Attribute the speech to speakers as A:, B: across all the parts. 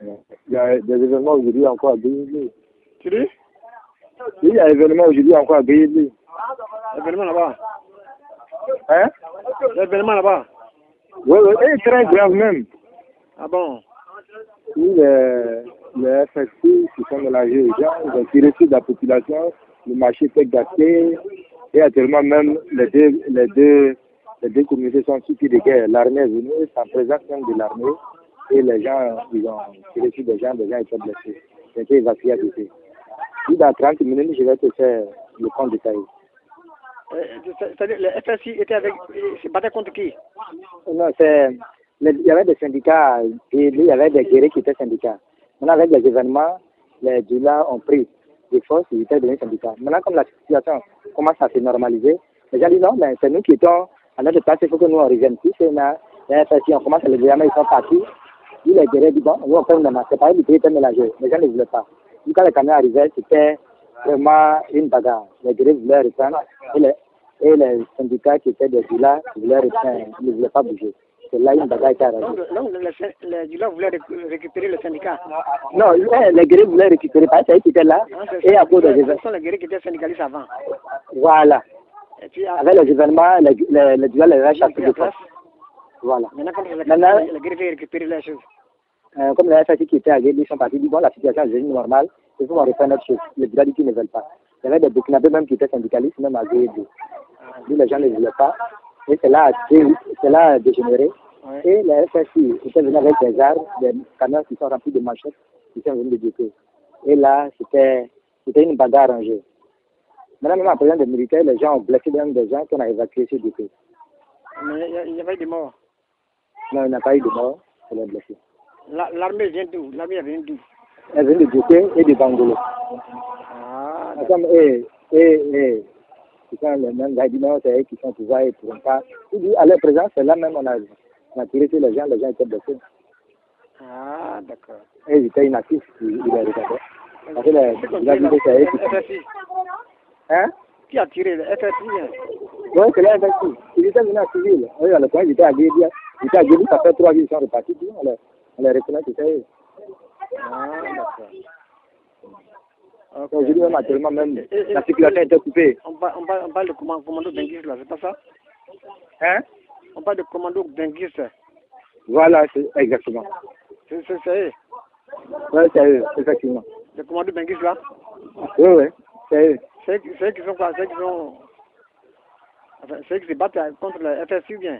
A: Il y a des événements aujourd'hui encore à Béhéli.
B: Tu dis?
A: Oui, il y a des événements aujourd'hui encore à Béhéli.
B: Événement là-bas.
A: Hein?
B: L'événement là-bas.
A: Oui, et très grave même.
B: Ah bon?
A: Oui, les FSC qui sont mélangés aux gens, ils ont tiré sur la population, le marché fait gâter, et actuellement même les deux communautés sont sous pied de guerre. L'armée est venue, c'est en présence même de l'armée, et les gens, ils ont tiré sur des gens étaient blessés. Ils étaient évacués à côté. Puis dans 30 minutes, je vais te faire le compte détaillé.
B: C'est-à-dire, les FSI étaient avec, ils se battaient contre qui?
A: Non, il y avait des syndicats et il y avait des guerriers qui étaient syndicats. Maintenant, avec les événements, les Djula ont pris des forces et ils étaient devenus syndicats. Maintenant, comme la situation commence à se normaliser, les gens disent non, mais c'est nous qui étions à notre place, il faut que nous on revienne. Puis les FSI, on commence à les dire, mais ils sont partis. Puis les guerriers disent bon, nous on fait une demande. C'est pareil, les pays étaient mélangés. Les gens ne voulaient pas. Puis quand les camions arrivaient, c'était vraiment une bagarre. Les guerriers voulaient reprendre et les syndicats qui étaient des Djula ne voulaient pas bouger. C'est là une bagarre qui a arrêté.
B: Donc les Djula voulaient récupérer le syndicat?
A: Non, les guerriers voulaient récupérer, parce que qui étaient là, et à cause des événements.
B: Ce sont les guerriers qui étaient syndicalistes avant.
A: Voilà.
B: Et puis,
A: avec les événements, les Djula les lâchent à tout de force. Voilà.
B: Maintenant, les guerriers veulent récupérer les choses.
A: Comme les FSI qui étaient à Guédi sont partis, disent bon, la situation est devenue normale, il faut qu'on reprenne notre chose. Les Djula disent qu'ils ne veulent pas. Il y avait des Burkinabés même qui étaient syndicalistes, même à Guédi. Les gens ne voulaient pas. Et c'est là a dégénéré. Ouais. Et les FSI étaient venus avec des armes, des camions qui sont remplis de machettes, qui sont venus de Djoko. Et là, c'était une bagarre arrangée. Maintenant, même en présence des militaires, les gens ont blessé même des gens qu'on a évacués sur Djoko.
B: Mais il y avait des morts?
A: Non, il n'y a pas eu de morts, c'est les blessés.
B: L'armée vient d'où? L'armée vient d'où?
A: Elle vient de Djoko et de Bangolo.
B: Ah,
A: comme qui sont les mêmes gars, c'est eux qui sont au pouvoir et ne pourront pas. À leur présence, c'est là même on a tiré sur les gens étaient blessés.
B: Ah, d'accord.
A: Et ils étaient inactifs, ils les regardaient. Parce que les c'est eux qui... Hein?
B: Qui a tiré le FSI?
A: Oui, c'est les FSI. Ils étaient venus en civil. Oui, à l'époque, ils étaient à Guédi. Ça fait 3 jours qu'ils sont repartis. On les reconnaît que c'est eux.
B: Ah, d'accord. Okay.
A: Aujourd'hui, même actuellement, même la circulation était coupée.
B: On parle de commando Benguis, là, c'est pas ça?
A: Hein?
B: On parle de commando Benguis.
A: Voilà, c'est exactement.
B: C'est eux?
A: Oui, c'est eux, effectivement.
B: Le commando Benguis, là?
A: Oui, c'est eux.
B: C'est eux qui sont quoi? C'est eux qui sont... Enfin, c'est eux qui se battent contre le FSI ou bien?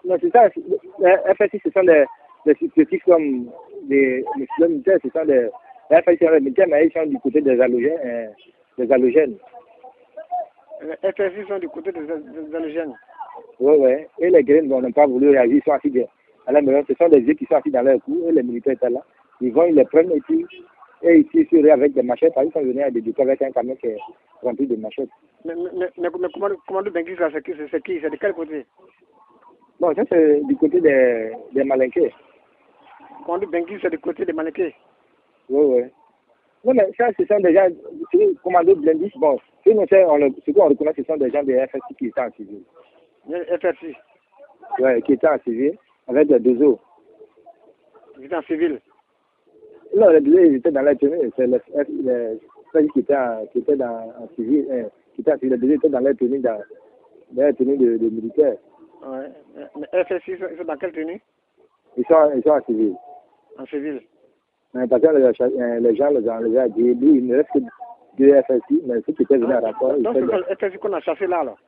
A: Non, c'est ça. Les FSI, ce sont des supplétifs comme des militaires, ce sont des... Les FSI sont des militaires, mais ils sont du côté des halogènes.
B: Les FSI sont du côté des halogènes?
A: Oui. Et les guerriers n'ont pas voulu réagir, ils sont assis bien. À la maison, ce sont des yeux qui sont assis dans leur cou, et les militaires étaient là. Ils les prennent et puis, ils tirent avec des machettes. Ils sont venus à des ducs avec un camion qui est rempli de machettes.
B: Mais commando Benguis, là, c'est qui? C'est de quel côté?
A: Bon, ça c'est du côté des Malinqués.
B: Commando Benguis, c'est du côté des Malinqués?
A: Oui. Non, mais ça, ce sont des gens, c'est commando Blendis. Bon, ce qu'on reconnaît, ce sont des gens des FSI qui étaient en civil.
B: Les FSI?
A: Oui, qui étaient en civil, avec des deux.
B: Ils étaient en civil?
A: Non, les deux, ils étaient dans la tenue. C'est les FSI qui étaient en civil. Les deux étaient dans la tenue, de militaires.
B: Oui. Mais FSI, ils sont dans quelle tenue?
A: Ils sont en civil.
B: En civil?
A: Mais parce que les gens les ont enlevés à Guédi, il ne reste que 2 FSI, mais ceux qui étaient venus à rapport...
B: Donc c'est le FSI qu'on a chassé là, alors?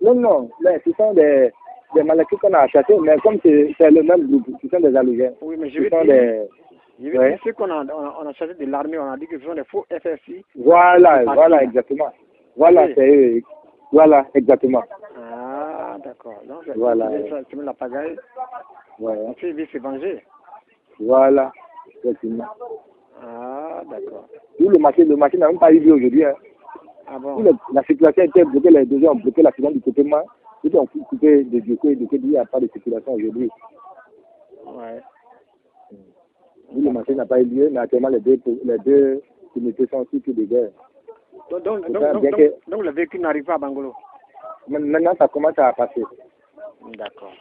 A: Non, mais ce sont des Malakis qu'on a chassés, mais comme c'est le même groupe, ce sont des halogènes.
B: Oui, mais je veux dire, ceux qu'on a chassés de l'armée, on a dit que ce sont des faux FSI.
A: Voilà, exactement. Voilà, c'est eux. Voilà, exactement.
B: Ah, d'accord. Donc, c'est la pagaille.
A: Ouais.
B: On fait se venger.
A: Voilà, effectivement.
B: Ah, d'accord.
A: Tout le marché n'a même pas eu lieu aujourd'hui. Hein.
B: Ah bon?
A: La circulation était bloquée, les deux ont bloqué la circulation du côté main. Ils ont coupé de Djoko et il n'y a pas de circulation aujourd'hui.
B: Ouais.
A: Le marché n'a pas eu lieu, mais actuellement les deux communautés sont aussi de guerre.
B: Donc le véhicule n'arrive pas à Bangolo?
A: Maintenant, ça commence à passer.
B: D'accord.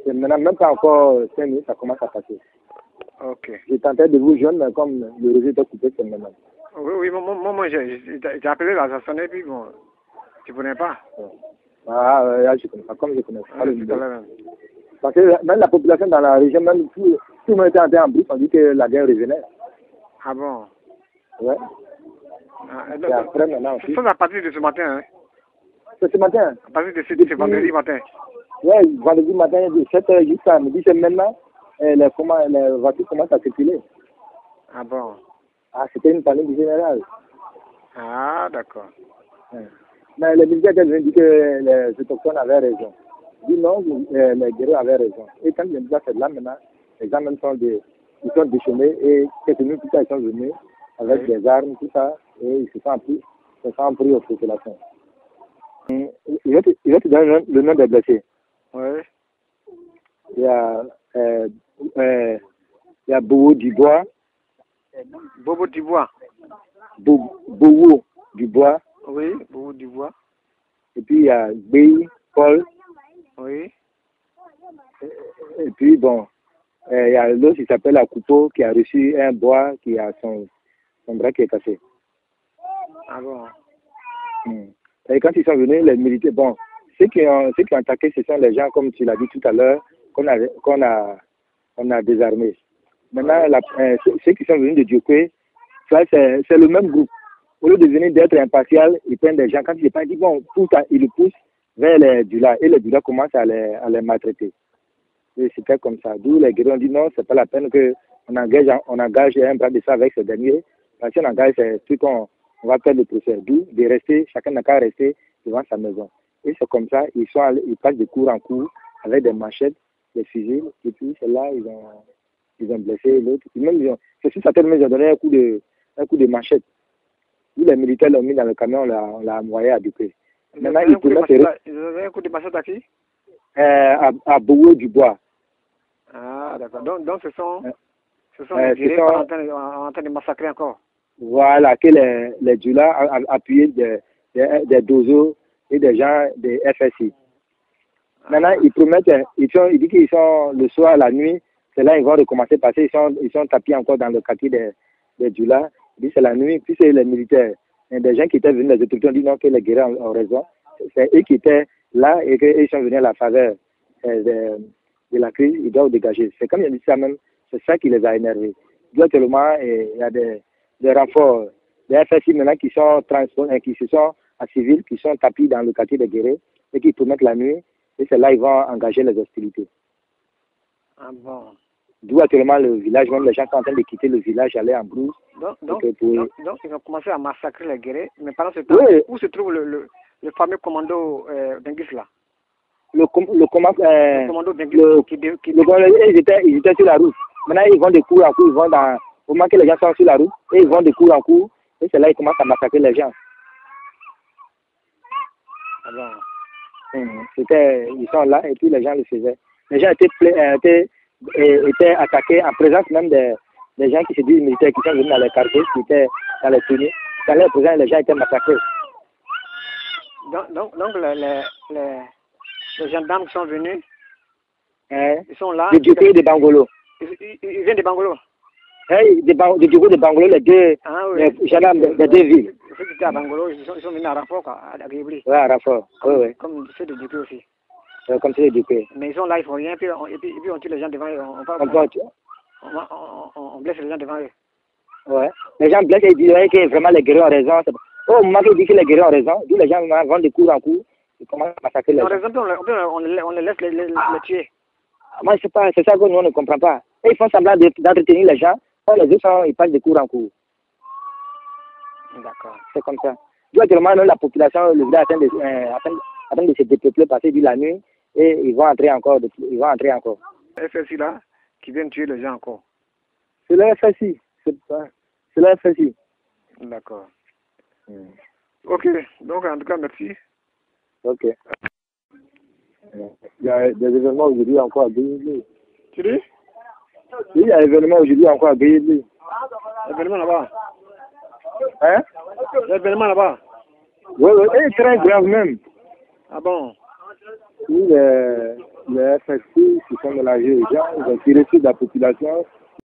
A: Maintenant, même pas encore 5 minutes, ça commence à passer.
B: Ok.
A: tentais de vous joindre, mais comme le réseau était coupé, c'est maintenant.
B: Oui, moi j'ai appelé là, ça sonnait, puis bon, tu ne connais pas.
A: Ah, je connais pas, comme je connais pas le
B: Tout à
A: numéro.
B: l'heure.
A: Parce que même la population dans la région, même tout le monde était en brousse, on dit que la guerre revenait.
B: Ah bon?
A: Ouais.
B: Ah,
A: Et après, maintenant aussi.
B: ça, à partir de ce matin, hein?
A: C'est ce matin.
B: À partir de ce vendredi matin.
A: Ouais, vendredi matin, de 7h jusqu'à midi, c'est maintenant, les voitures commencent à circuler.
B: Ah bon?
A: Ah, c'était une panique générale.
B: Ah, d'accord.
A: Ouais. Mais les militaires ont dit que les autochtones avaient raison. Ils disent non, les guerriers avaient raison. Et quand les militaires sont là maintenant, les gens même ils sont déchaînés et quelques minutes plus tard, ils sont venus avec
B: Oui.
A: des armes, tout ça, et ils se sont pris aux populations. Je vais te donner le nom des blessés.
B: Oui.
A: Il y a Bowo Dubois.
B: Bobo Dubois.
A: Bowo Dubois.
B: Oui, Bobo Dubois.
A: Et puis il y a Béi Paul.
B: Oui.
A: Et puis bon, il y a l'autre qui s'appelle Akupo qui a reçu un bois qui a son bras qui est cassé.
B: Ah bon.
A: Et quand ils sont venus, les militaires, bon, ceux qui ont attaqué, ce sont les gens, comme tu l'as dit tout à l'heure, qu'on a désarmés. Maintenant, ceux qui sont venus de Djokwe, ça c'est le même groupe. Au lieu de venir d'être impartial, ils prennent des gens, quand ils disent bon, ils le poussent vers les Dula, et les Dula commencent à les maltraiter. Et c'était comme ça. D'où les guerriers ont dit non, c'est pas la peine qu'on engage un bras de ça avec ces derniers. Parce qu'on engage, c'est tout qu'on va faire le procès. D'où de rester, chacun n'a qu'à rester devant sa maison. Et c'est comme ça, ils passent de cour en cour avec des machettes, des fusils, et puis c'est là ils ont blessé l'autre. C'est sur sa tête, mais ils ont donné un coup de machette. Où les militaires l'ont mis dans le camion, on l'a envoyé à Dupré. Maintenant, ils
B: ont un coup de machette à qui?
A: À Bowo Dubois.
B: Ah, d'accord. Donc ce sont les guerriers en train de massacrer encore.
A: Voilà, que les Djula appuyés des dozos et des gens des FSI. Maintenant, ils promettent, ils disent qu'ils sont le soir, la nuit, c'est là ils vont recommencer parce qu'ils sont tapis encore dans le quartier des Djula. Ils disent c'est la nuit, puis c'est les militaires. Et des gens qui étaient venus, les autorités ont dit non, que les guerriers ont raison. C'est eux qui étaient là et qu'ils sont venus à la faveur de la crise, ils doivent dégager. C'est comme ils dit ça même, c'est ça qui les a énervés. Actuellement, il y a des renforts, des FSI maintenant qui sont qui se sont à civil, qui sont tapis dans le quartier des guerriers et qui promettent la nuit, et c'est là ils vont engager les hostilités.
B: Ah bon.
A: D'où actuellement le village, même les gens sont en train de quitter le village, aller en brousse.
B: Donc ils ont commencé à massacrer les guerriers, mais pendant ce temps, où se trouve le fameux commando Dengis là?
A: Le
B: commando Dengis
A: ils étaient sur la route. Maintenant, ils vont de cour en cour, au moment que les gens sont sur la route, et ils vont de cour en cour, et c'est là qu'ils commencent à massacrer les gens.
B: Ah bon.
A: Ils sont là, et puis les gens le faisaient. Les gens étaient attaqués en présence même des gens qui se disent militaires, qui sont venus dans les quartiers, qui étaient dans les tenues. Dans leur présence, les gens étaient massacrés.
B: Donc les gendarmes qui sont venus, ils sont là.
A: De Djokwe et de Bangolo.
B: Ils viennent de Bangolo.
A: De Djokwe et de Bangolo, les gendarmes des deux villes.
B: Ceux qui étaient à Bangolo, ils sont venus à Rafort, à Guébri.
A: Oui, à Rafort. Oui.
B: Comme ceux de Djokwe aussi.
A: Comme ceux de Djokwe.
B: Mais ils sont là, ils font rien, puis on tue les gens devant eux. On blesse les gens devant eux.
A: Ouais. Les gens blessent et disent que vraiment les guerriers ont raison. Au moment qu'ils disent que les guerriers ont raison, d'où les gens vont de cour en cour, ils commencent à massacrer les gens.
B: On les laisse les tuer.
A: Moi, je sais pas, c'est ça que nous on ne comprend pas. Et ils font semblant d'entretenir les gens, les autres ils passent de cour en cour.
B: D'accord.
A: C'est comme ça. Actuellement, la population, le village est en train de se dépeupler passer de la nuit et ils vont entrer encore.
B: Les FSI là, qui viennent tuer les gens encore.
A: C'est le FSI. C'est le FSI.
B: D'accord. Ok, donc en tout cas, merci.
A: Ok. Il y a des événements aujourd'hui encore à Guéhidli.
B: Tu dis?
A: Oui, il y a des événements aujourd'hui encore à Guéhidli.
B: L'événement là-bas?
A: Hein?
B: L'événement là-bas?
A: Oui, et très grave même.
B: Ah bon?
A: Oui, les FSI qui sont mélangés aux gens, ils ont tiré sur la population.